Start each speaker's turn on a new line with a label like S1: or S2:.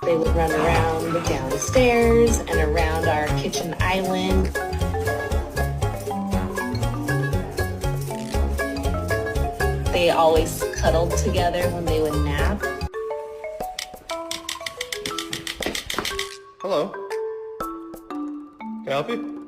S1: They would run around downstairs and around our kitchen island. They always cuddled together when they would nap.
S2: Hello. Can I help you?